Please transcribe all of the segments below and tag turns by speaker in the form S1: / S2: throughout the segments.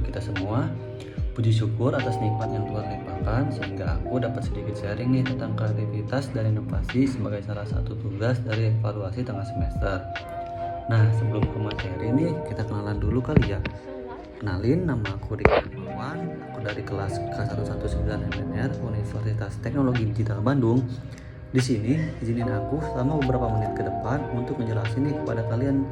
S1: kita semua. Puji syukur atas nikmat yang Tuhan limpahkan sehingga aku dapat sedikit sharing nih tentang kreativitas dan inovasi sebagai salah satu tugas dari evaluasi tengah semester. Nah, sebelum ke materi nih, kita kenalan dulu kali ya. Kenalin, nama aku Rika Darmawan, aku dari kelas K119 MNR Universitas Teknologi Digital Bandung. Di sini, izinin aku selama beberapa menit ke depan untuk menjelaskan nih kepada kalian,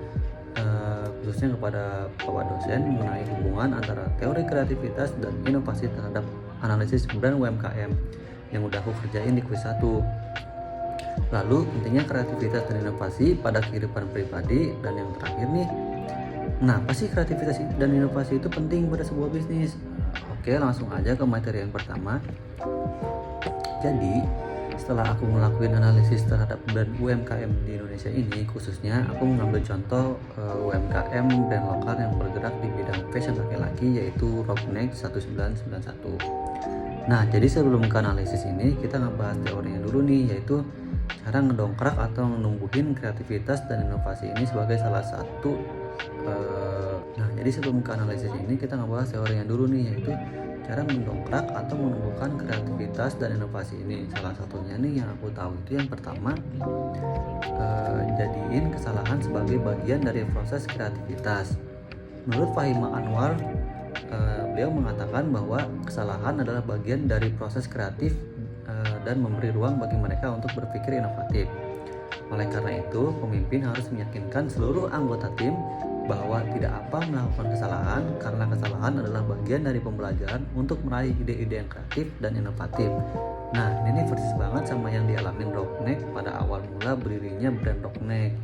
S1: khususnya kepada Bapak dosen mengenai hubungan antara teori kreativitas dan inovasi terhadap analisis brand UMKM yang udah aku kerjain di kuis 1. Lalu pentingnya kreativitas dan inovasi pada kehidupan pribadi, dan yang terakhir nih, kenapa sih kreativitas dan inovasi itu penting pada sebuah bisnis? Oke, langsung aja ke materi yang pertama. Jadi, setelah aku ngelakuin analisis terhadap brand UMKM di Indonesia ini, khususnya aku mengambil contoh UMKM brand lokal yang bergerak di bidang fashion laki-laki, yaitu Rockneck 1991. Nah, jadi sebelum ke analisis ini, kita ngebahas teorinya dulu nih, yaitu cara ngedongkrak atau menumbuhin kreativitas dan inovasi ini sebagai salah satu jadi sebelum ke analisis ini, kita ngebahas teorinya dulu nih, yaitu cara mendongkrak atau menumbuhkan kreativitas dan inovasi ini. Salah satunya nih yang aku tahu itu yang pertama, jadiin kesalahan sebagai bagian dari proses kreativitas. Menurut Fahima Anwar, beliau mengatakan bahwa kesalahan adalah bagian dari proses kreatif dan memberi ruang bagi mereka untuk berpikir inovatif. Oleh karena itu, pemimpin harus meyakinkan seluruh anggota tim bahwa tidak apa melakukan kesalahan, karena kesalahan adalah bagian dari pembelajaran untuk meraih ide-ide yang kreatif dan inovatif. Nah, ini persis banget sama yang dialamin Rockneck pada awal mula berdirinya brand Rockneck.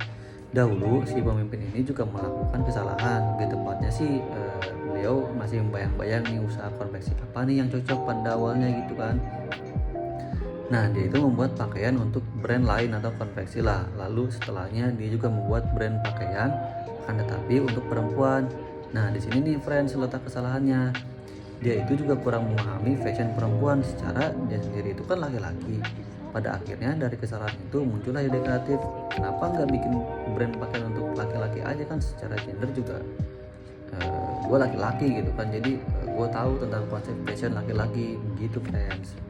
S1: Dahulu si pemimpin ini juga melakukan kesalahan. Lebih tepatnya sih beliau masih membayang-bayang nih usaha konveksi apa nih yang cocok pada awalnya gitu kan. Nah, dia itu membuat pakaian untuk brand lain atau konveksi lah. Lalu setelahnya dia juga membuat brand pakaian, akan tetapi untuk perempuan. Nah, di sini nih friends letak kesalahannya. Dia itu juga kurang memahami fashion perempuan, secara dia sendiri itu kan laki-laki. Pada akhirnya dari kesalahan itu muncullah ide kreatif. Kenapa nggak bikin brand pakaian untuk laki-laki aja, kan secara gender juga gue laki-laki gitu kan. Jadi gue tahu tentang konsep fashion laki-laki gitu friends.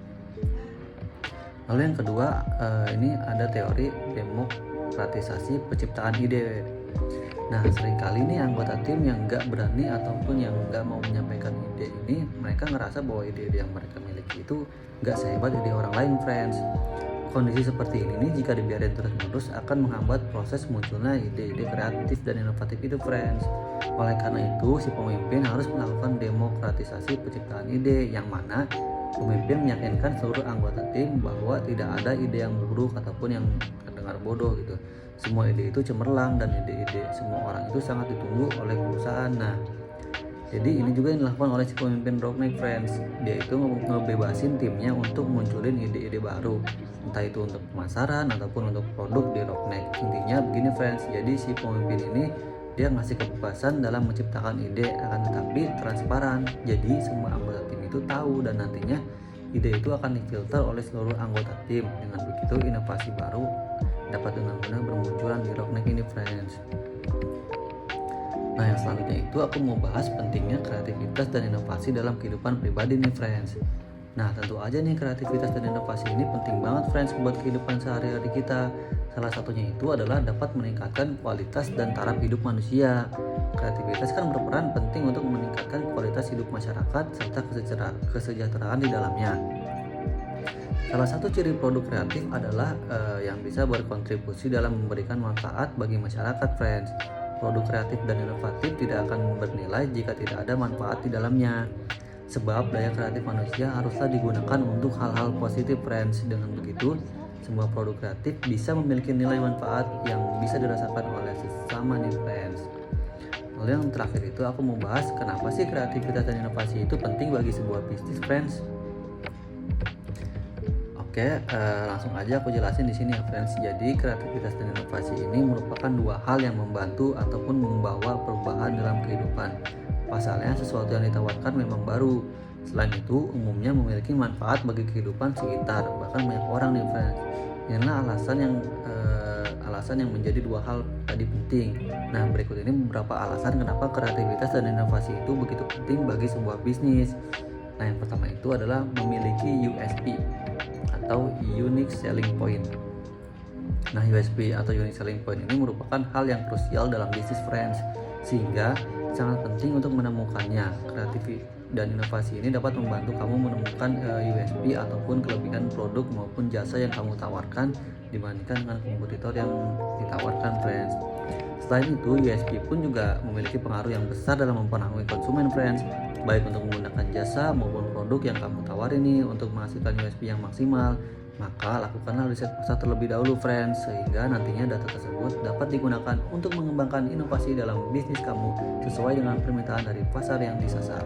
S1: Lalu yang kedua, ini ada teori demokratisasi penciptaan ide. Nah, seringkali nih anggota tim yang nggak berani ataupun yang nggak mau menyampaikan ide ini, mereka ngerasa bahwa ide-ide yang mereka miliki itu nggak sehebat ide orang lain, friends. Kondisi seperti ini nih, jika dibiarin terus-menerus akan menghambat proses munculnya ide-ide kreatif dan inovatif itu, friends. Oleh karena itu, si pemimpin harus melakukan demokratisasi penciptaan ide, yang mana pemimpin meyakinkan seluruh anggota tim bahwa tidak ada ide yang buruk ataupun yang terdengar bodoh gitu. Semua ide itu cemerlang dan ide-ide semua orang itu sangat ditunggu oleh perusahaan. Nah, jadi ini juga yang dilakukan oleh si pemimpin Rockneck, friends. Dia itu ngebebasin timnya untuk munculin ide-ide baru, entah itu untuk pemasaran ataupun untuk produk di Rockneck. Intinya begini, friends. Jadi si pemimpin ini dia ngasih kebebasan dalam menciptakan ide, akan tetapi transparan. Jadi semua anggota tim itu tahu, dan nantinya ide itu akan difilter oleh seluruh anggota tim. Dengan begitu inovasi baru dapat dengan mudah bermunculan di Rockneck ini, friends. Nah, yang selanjutnya itu aku mau bahas pentingnya kreativitas dan inovasi dalam kehidupan pribadi nih, friends. Nah, tentu aja nih kreativitas dan inovasi ini penting banget, friends, buat kehidupan sehari-hari kita. Salah satunya itu adalah dapat meningkatkan kualitas dan taraf hidup manusia. Kreativitas kan berperan penting untuk meningkatkan kualitas hidup masyarakat serta kesejahteraan di dalamnya. Salah satu ciri produk kreatif adalah yang bisa berkontribusi dalam memberikan manfaat bagi masyarakat, friends. Produk kreatif dan inovatif tidak akan bernilai jika tidak ada manfaat di dalamnya. Sebab daya kreatif manusia haruslah digunakan untuk hal-hal positif, friends. Dengan begitu, semua produk kreatif bisa memiliki nilai manfaat yang bisa dirasakan oleh sesama nih, friends. Lalu yang terakhir itu aku mau bahas kenapa sih kreativitas dan inovasi itu penting bagi sebuah bisnis, friends. Oke, langsung aja aku jelasin di sini ya, friends. Jadi kreativitas dan inovasi ini merupakan dua hal yang membantu ataupun membawa perubahan dalam kehidupan. Pasalnya sesuatu yang ditawarkan memang baru. Selain itu, umumnya memiliki manfaat bagi kehidupan sekitar, bahkan banyak orang nih, friends. Inilah alasan alasan yang menjadi dua hal tadi penting. Nah, berikut ini beberapa alasan kenapa kreativitas dan inovasi itu begitu penting bagi sebuah bisnis. Nah, yang pertama itu adalah memiliki USP atau Unique Selling Point. Nah, USP atau Unique Selling Point ini merupakan hal yang krusial dalam bisnis, friends, sehingga sangat penting untuk menemukannya. Kreativitas dan inovasi ini dapat membantu kamu menemukan USP ataupun kelebihan produk maupun jasa yang kamu tawarkan dibandingkan dengan kompetitor yang ditawarkan, friends. Selain itu, USP pun juga memiliki pengaruh yang besar dalam mempengaruhi konsumen, friends, baik untuk menggunakan jasa maupun produk yang kamu tawarin nih untuk menghasilkan USP yang maksimal. Maka lakukanlah riset pasar terlebih dahulu, friends, sehingga nantinya data tersebut dapat digunakan untuk mengembangkan inovasi dalam bisnis kamu sesuai dengan permintaan dari pasar yang disasar.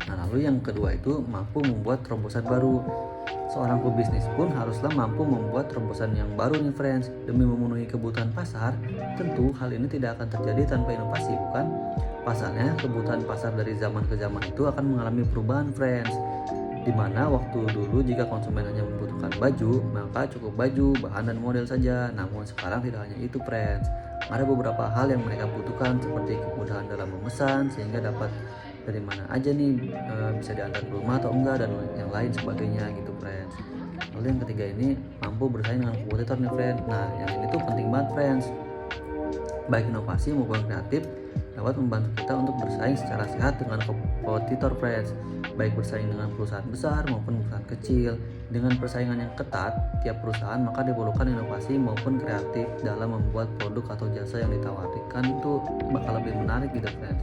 S1: Nah, lalu yang kedua itu mampu membuat terobosan baru. Seorang pebisnis pun haruslah mampu membuat terobosan yang baru nih, friends, demi memenuhi kebutuhan pasar. Tentu hal ini tidak akan terjadi tanpa inovasi, bukan? Pasalnya, kebutuhan pasar dari zaman ke zaman itu akan mengalami perubahan, friends. Dimana waktu dulu jika konsumen hanya membutuhkan baju, maka cukup baju, bahan dan model saja. Namun sekarang tidak hanya itu, friends. Ada beberapa hal yang mereka butuhkan seperti kemudahan dalam memesan sehingga dapat dari mana aja nih, bisa diantar ke rumah atau enggak, dan yang lain sebagainya gitu, friends. Lalu yang ketiga ini mampu bersaing dengan kompetitor nih, friends. Nah, yang ini tuh penting banget, friends. Baik inovasi maupun kreatif dapat membantu kita untuk bersaing secara sehat dengan kompetitor, friends. Baik bersaing dengan perusahaan besar maupun perusahaan kecil. Dengan persaingan yang ketat tiap perusahaan, maka diperlukan inovasi maupun kreatif dalam membuat produk atau jasa yang ditawarkan itu bakal lebih menarik gitu, friends.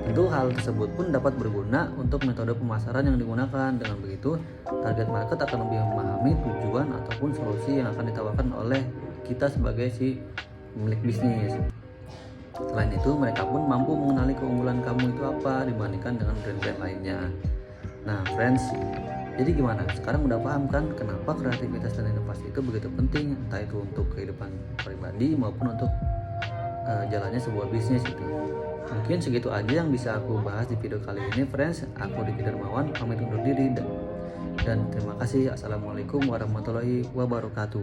S1: Tentu hal tersebut pun dapat berguna untuk metode pemasaran yang digunakan. Dengan begitu, target market akan lebih memahami tujuan ataupun solusi yang akan ditawarkan oleh kita sebagai si pemilik bisnis. Selain itu, mereka pun mampu mengenali keunggulan kamu itu apa dibandingkan dengan brand-brand lainnya. Nah, friends, jadi gimana? Sekarang udah paham kan kenapa kreativitas dan inovasi itu begitu penting, entah itu untuk kehidupan pribadi maupun untuk jalannya sebuah bisnis itu. Mungkin segitu aja yang bisa aku bahas di video kali ini, friends. Aku Diki Darmawan pamit undur diri dan terima kasih. Assalamualaikum warahmatullahi wabarakatuh.